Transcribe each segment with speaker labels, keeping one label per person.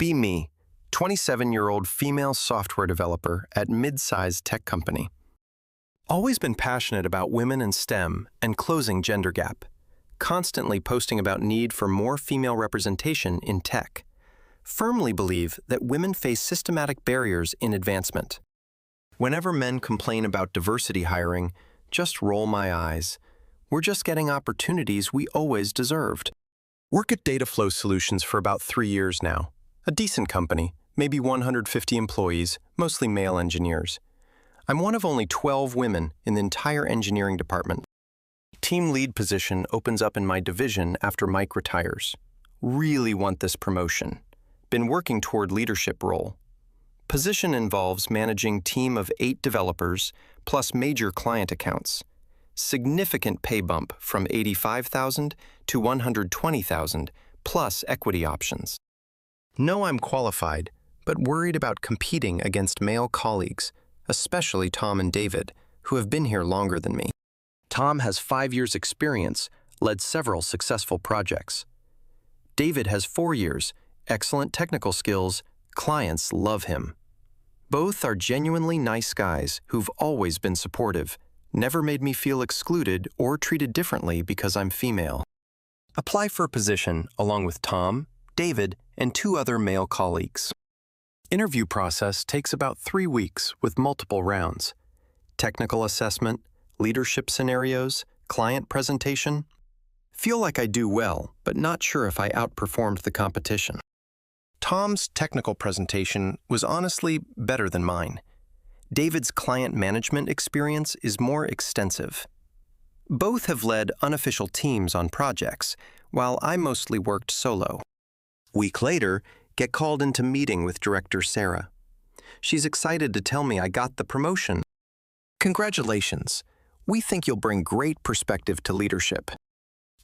Speaker 1: Be me, 27-year-old female software developer at mid-sized tech company. Always been passionate about women in STEM and closing gender gap. Constantly posting about need for more female representation in tech. Firmly believe that women face systematic barriers in advancement. Whenever men complain about diversity hiring, just roll my eyes. We're just getting opportunities we always deserved. Work at Dataflow Solutions for about 3 years now. A decent company, maybe 150 employees, mostly male engineers. I'm one of only 12 women in the entire engineering department. Team lead position opens up in my division after Mike retires. Really want this promotion. Been working toward leadership role. Position involves managing team of 8 developers plus major client accounts. Significant pay bump from $85,000 to $120,000 plus equity options. Know I'm qualified, but worried about competing against male colleagues, especially Tom and David, who have been here longer than me. Tom has 5 years' experience, led several successful projects. David has 4 years, excellent technical skills, clients love him. Both are genuinely nice guys who've always been supportive, never made me feel excluded or treated differently because I'm female. Apply for a position along with Tom, David, and 2 other male colleagues. Interview process takes about 3 weeks with multiple rounds. Technical assessment, leadership scenarios, client presentation. Feel like I do well, but not sure if I outperformed the competition. Tom's technical presentation was honestly better than mine. David's client management experience is more extensive. Both have led unofficial teams on projects, while I mostly worked solo. Week later, get called into meeting with Director Sarah. She's excited to tell me I got the promotion. Congratulations. We think you'll bring great perspective to leadership.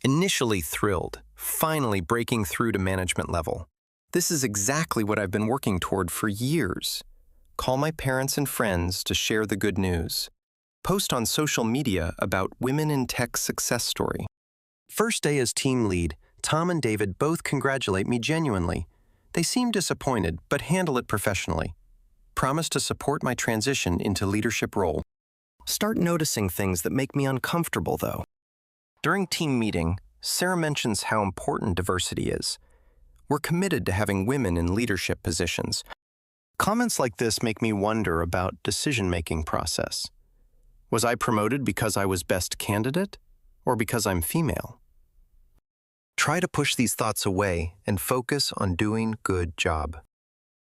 Speaker 1: Initially thrilled, finally breaking through to management level. This is exactly what I've been working toward for years. Call my parents and friends to share the good news. Post on social media about women in tech success story. First day as team lead, Tom and David both congratulate me genuinely. They seem disappointed, but handle it professionally. Promise to support my transition into leadership role. Start noticing things that make me uncomfortable, though. During team meeting, Sarah mentions how important diversity is. We're committed to having women in leadership positions. Comments like this make me wonder about decision-making process. Was I promoted because I was best candidate, or because I'm female? Try to push these thoughts away and focus on doing good job.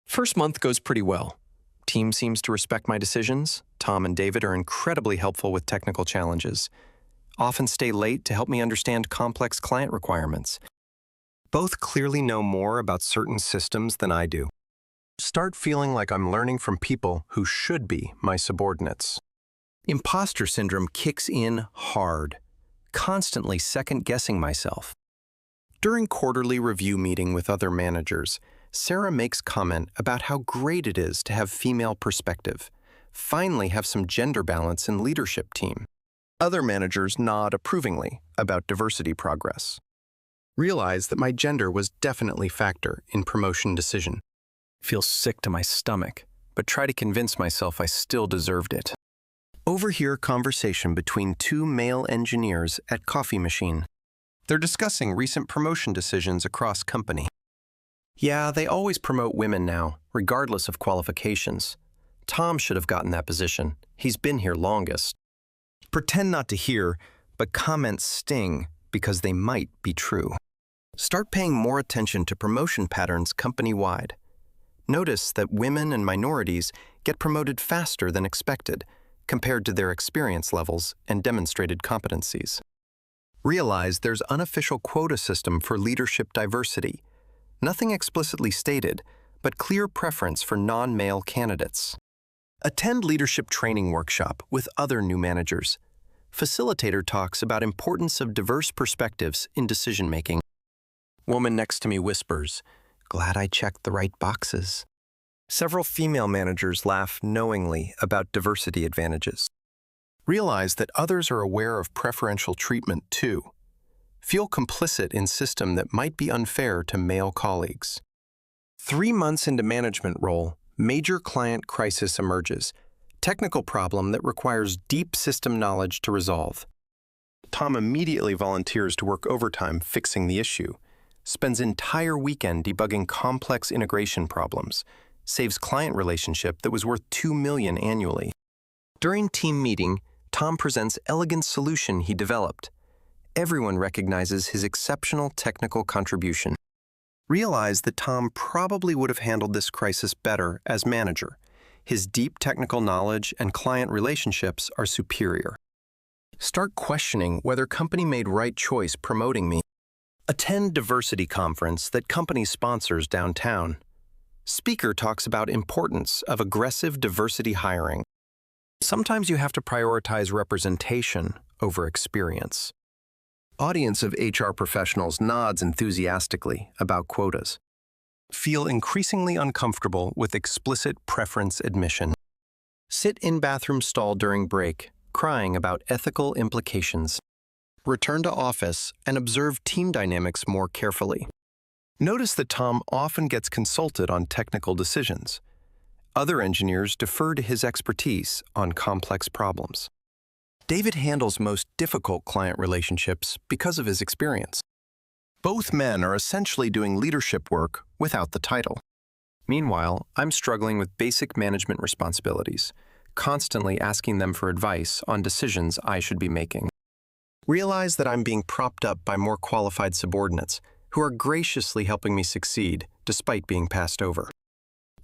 Speaker 1: First month goes pretty well. Team seems to respect my decisions. Tom and David are incredibly helpful with technical challenges. Often stay late to help me understand complex client requirements. Both clearly know more about certain systems than I do. Start feeling like I'm learning from people who should be my subordinates. Imposter syndrome kicks in hard, constantly second-guessing myself. During quarterly review meeting with other managers, Sarah makes comment about how great it is to have female perspective, finally have some gender balance in leadership team. Other managers nod approvingly about diversity progress. Realize that my gender was definitely factor in promotion decision. Feel sick to my stomach, but try to convince myself I still deserved it. Overhear conversation between 2 male engineers at coffee machine. They're discussing recent promotion decisions across company. Yeah, they always promote women now, regardless of qualifications. Tom should have gotten that position. He's been here longest. Pretend not to hear, but comments sting because they might be true. Start paying more attention to promotion patterns company-wide. Notice that women and minorities get promoted faster than expected compared to their experience levels and demonstrated competencies. Realize there's unofficial quota system for leadership diversity. Nothing explicitly stated, but clear preference for non-male candidates. Attend leadership training workshop with other new managers. Facilitator talks about importance of diverse perspectives in decision-making. Woman next to me whispers, "Glad I checked the right boxes." Several female managers laugh knowingly about diversity advantages. Realize that others are aware of preferential treatment too. Feel complicit in system that might be unfair to male colleagues. 3 months into management role, major client crisis emerges. Technical problem that requires deep system knowledge to resolve. Tom immediately volunteers to work overtime fixing the issue, spends entire weekend debugging complex integration problems, saves client relationship that was worth $2 million annually. During team meeting, Tom presents elegant solution he developed. Everyone recognizes his exceptional technical contribution. Realize that Tom probably would have handled this crisis better as manager. His deep technical knowledge and client relationships are superior. Start questioning whether company made right choice promoting me. Attend diversity conference that company sponsors downtown. Speaker talks about importance of aggressive diversity hiring. Sometimes you have to prioritize representation over experience. Audience of HR professionals nods enthusiastically about quotas. Feel increasingly uncomfortable with explicit preference admission. Sit in bathroom stall during break, crying about ethical implications. Return to office and observe team dynamics more carefully. Notice that Tom often gets consulted on technical decisions. Other engineers defer to his expertise on complex problems. David handles most difficult client relationships because of his experience. Both men are essentially doing leadership work without the title. Meanwhile, I'm struggling with basic management responsibilities, constantly asking them for advice on decisions I should be making. Realize that I'm being propped up by more qualified subordinates who are graciously helping me succeed despite being passed over.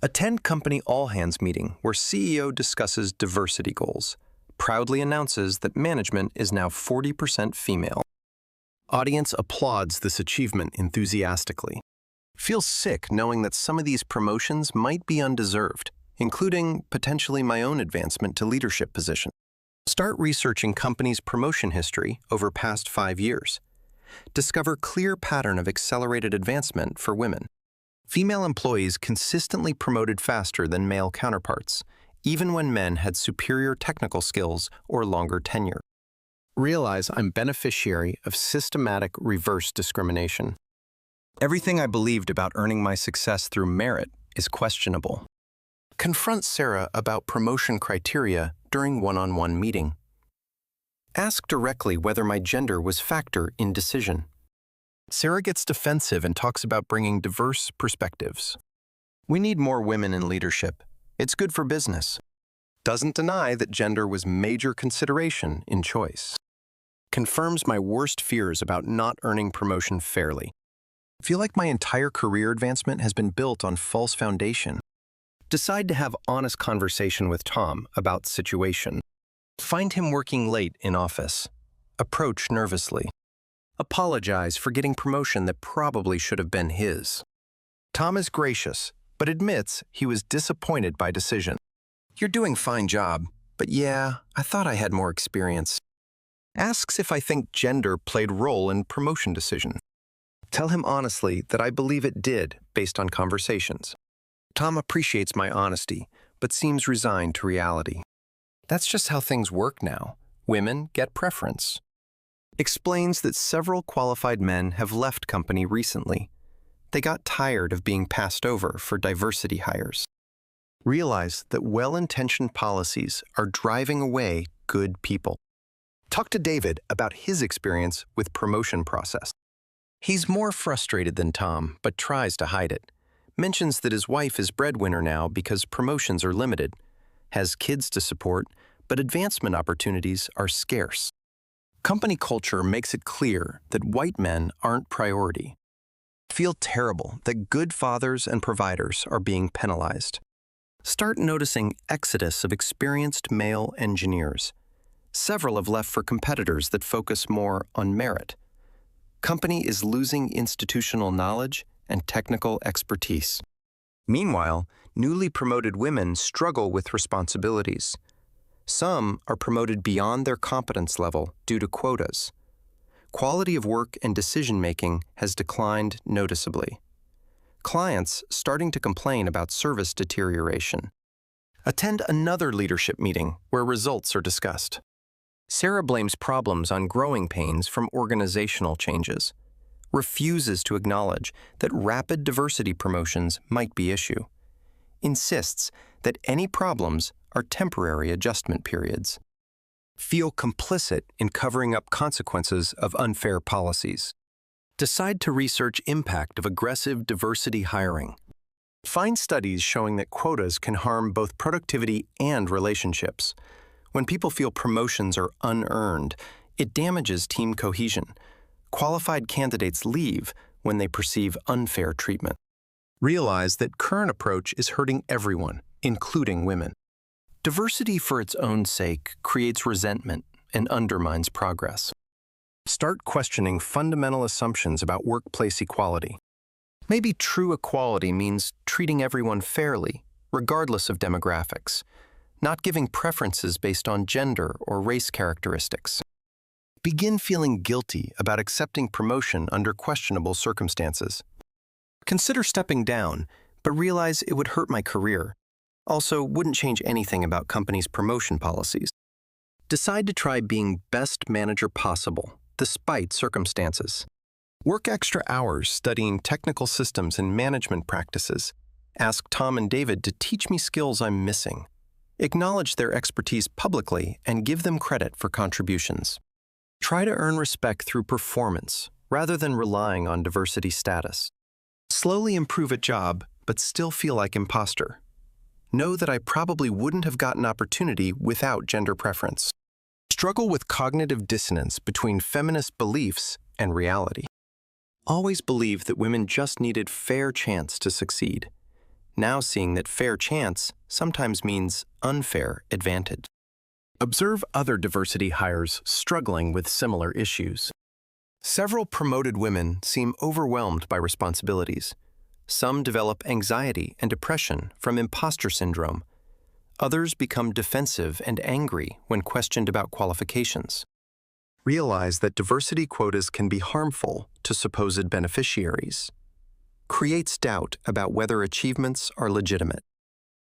Speaker 1: Attend company all-hands meeting where CEO discusses diversity goals, proudly announces that management is now 40% female. Audience applauds this achievement enthusiastically. Feel sick knowing that some of these promotions might be undeserved, including potentially my own advancement to leadership position. Start researching company's promotion history over past 5 years. Discover clear pattern of accelerated advancement for women. Female employees consistently promoted faster than male counterparts, even when men had superior technical skills or longer tenure. Realize I'm beneficiary of systematic reverse discrimination. Everything I believed about earning my success through merit is questionable. Confront Sarah about promotion criteria during one-on-one meeting. Ask directly whether my gender was factor in decision. Sarah gets defensive and talks about bringing diverse perspectives. We need more women in leadership. It's good for business. Doesn't deny that gender was major consideration in choice. Confirms my worst fears about not earning promotion fairly. Feel like my entire career advancement has been built on false foundation. Decide to have honest conversation with Tom about situation. Find him working late in office. Approach nervously. Apologize for getting promotion that probably should have been his. Tom is gracious, but admits he was disappointed by decision. You're doing fine job, but yeah, I thought I had more experience. Asks if I think gender played role in promotion decision. Tell him honestly that I believe it did based on conversations. Tom appreciates my honesty, but seems resigned to reality. That's just how things work now. Women get preference. Explains that several qualified men have left company recently. They got tired of being passed over for diversity hires. Realize that well-intentioned policies are driving away good people. Talk to David about his experience with promotion process. He's more frustrated than Tom, but tries to hide it. Mentions that his wife is breadwinner now because promotions are limited, has kids to support, but advancement opportunities are scarce. Company culture makes it clear that white men aren't priority. Feel terrible that good fathers and providers are being penalized. Start noticing exodus of experienced male engineers. Several have left for competitors that focus more on merit. Company is losing institutional knowledge and technical expertise. Meanwhile, newly promoted women struggle with responsibilities. Some are promoted beyond their competence level due to quotas. Quality of work and decision-making has declined noticeably. Clients starting to complain about service deterioration. Attend another leadership meeting where results are discussed. Sarah blames problems on growing pains from organizational changes. refuses to acknowledge that rapid diversity promotions might be issue, insists that any problems are temporary adjustment periods, feel complicit in covering up consequences of unfair policies, decide to research impact of aggressive diversity hiring, find studies showing that quotas can harm both productivity and relationships. When people feel promotions are unearned, it damages team cohesion. Qualified candidates leave when they perceive unfair treatment. Realize that current approach is hurting everyone, including women. Diversity for its own sake creates resentment and undermines progress. Start questioning fundamental assumptions about workplace equality. Maybe true equality means treating everyone fairly, regardless of demographics, not giving preferences based on gender or race characteristics. Begin feeling guilty about accepting promotion under questionable circumstances. Consider stepping down, but realize it would hurt my career. Also, wouldn't change anything about companies' promotion policies. Decide to try being best manager possible, despite circumstances. Work extra hours studying technical systems and management practices. Ask Tom and David to teach me skills I'm missing. Acknowledge their expertise publicly and give them credit for contributions. Try to earn respect through performance, rather than relying on diversity status. Slowly improve a job, but still feel like imposter. Know that I probably wouldn't have gotten opportunity without gender preference. Struggle with cognitive dissonance between feminist beliefs and reality. Always believed that women just needed fair chance to succeed. Now seeing that fair chance sometimes means unfair advantage. Observe other diversity hires struggling with similar issues. Several promoted women seem overwhelmed by responsibilities. Some develop anxiety and depression from imposter syndrome. Others become defensive and angry when questioned about qualifications. Realize that diversity quotas can be harmful to supposed beneficiaries. Creates doubt about whether achievements are legitimate.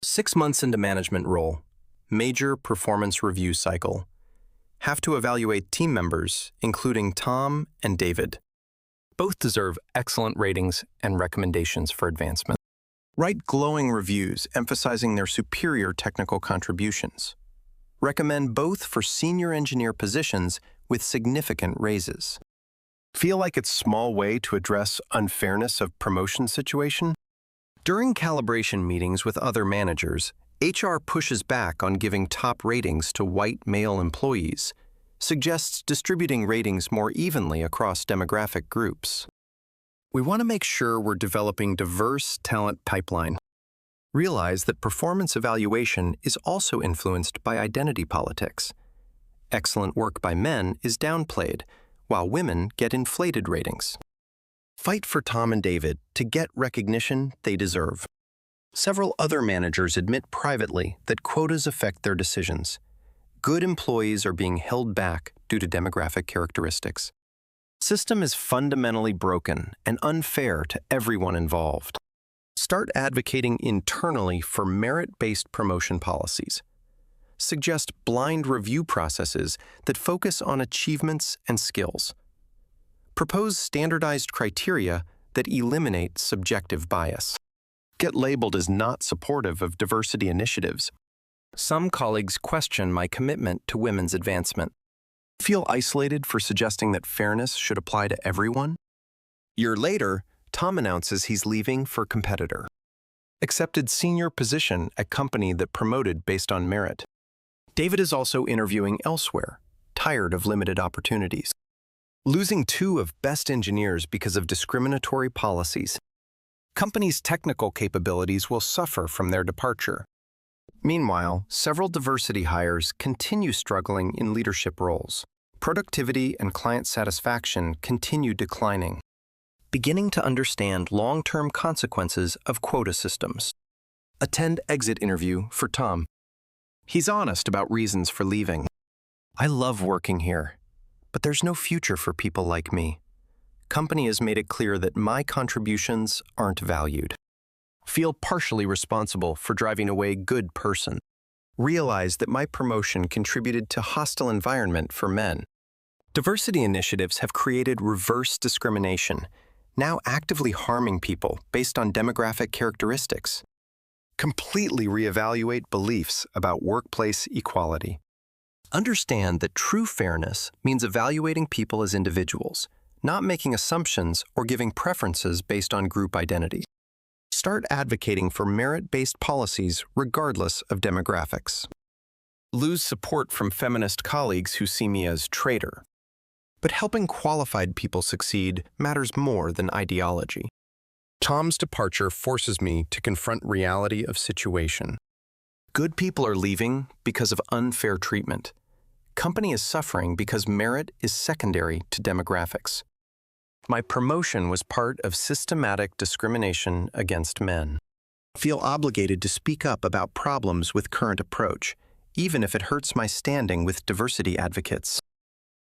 Speaker 1: 6 months into management role. Major performance review cycle. Have to evaluate team members, including Tom and David. Both deserve excellent ratings and recommendations for advancement. Write glowing reviews emphasizing their superior technical contributions. Recommend both for senior engineer positions with significant raises. Feel like it's a small way to address unfairness of promotion situation? During calibration meetings with other managers, HR pushes back on giving top ratings to white male employees, suggests distributing ratings more evenly across demographic groups. We want to make sure we're developing diverse talent pipeline. Realize that performance evaluation is also influenced by identity politics. Excellent work by men is downplayed, while women get inflated ratings. Fight for Tom and David to get recognition they deserve. Several other managers admit privately that quotas affect their decisions. Good employees are being held back due to demographic characteristics. System is fundamentally broken and unfair to everyone involved. Start advocating internally for merit-based promotion policies. Suggest blind review processes that focus on achievements and skills. Propose standardized criteria that eliminate subjective bias. Get labeled as not supportive of diversity initiatives. Some colleagues question my commitment to women's advancement. Feel isolated for suggesting that fairness should apply to everyone? Year later, Tom announces he's leaving for competitor. Accepted senior position at company that promoted based on merit. David is also interviewing elsewhere, tired of limited opportunities. Losing 2 of best engineers because of discriminatory policies. Companies' technical capabilities will suffer from their departure. Meanwhile, several diversity hires continue struggling in leadership roles. Productivity and client satisfaction continue declining. Beginning to understand long-term consequences of quota systems. Attend exit interview for Tom. He's honest about reasons for leaving. I love working here, but there's no future for people like me. Company has made it clear that my contributions aren't valued. Feel partially responsible for driving away good person. Realize that my promotion contributed to hostile environment for men. Diversity initiatives have created reverse discrimination, now actively harming people based on demographic characteristics. Completely reevaluate beliefs about workplace equality. Understand that true fairness means evaluating people as individuals, not making assumptions or giving preferences based on group identity. Start advocating for merit-based policies regardless of demographics. Lose support from feminist colleagues who see me as traitor. But helping qualified people succeed matters more than ideology. Tom's departure forces me to confront reality of situation. Good people are leaving because of unfair treatment. Company is suffering because merit is secondary to demographics. My promotion was part of systematic discrimination against men. Feel obligated to speak up about problems with current approach, even if it hurts my standing with diversity advocates.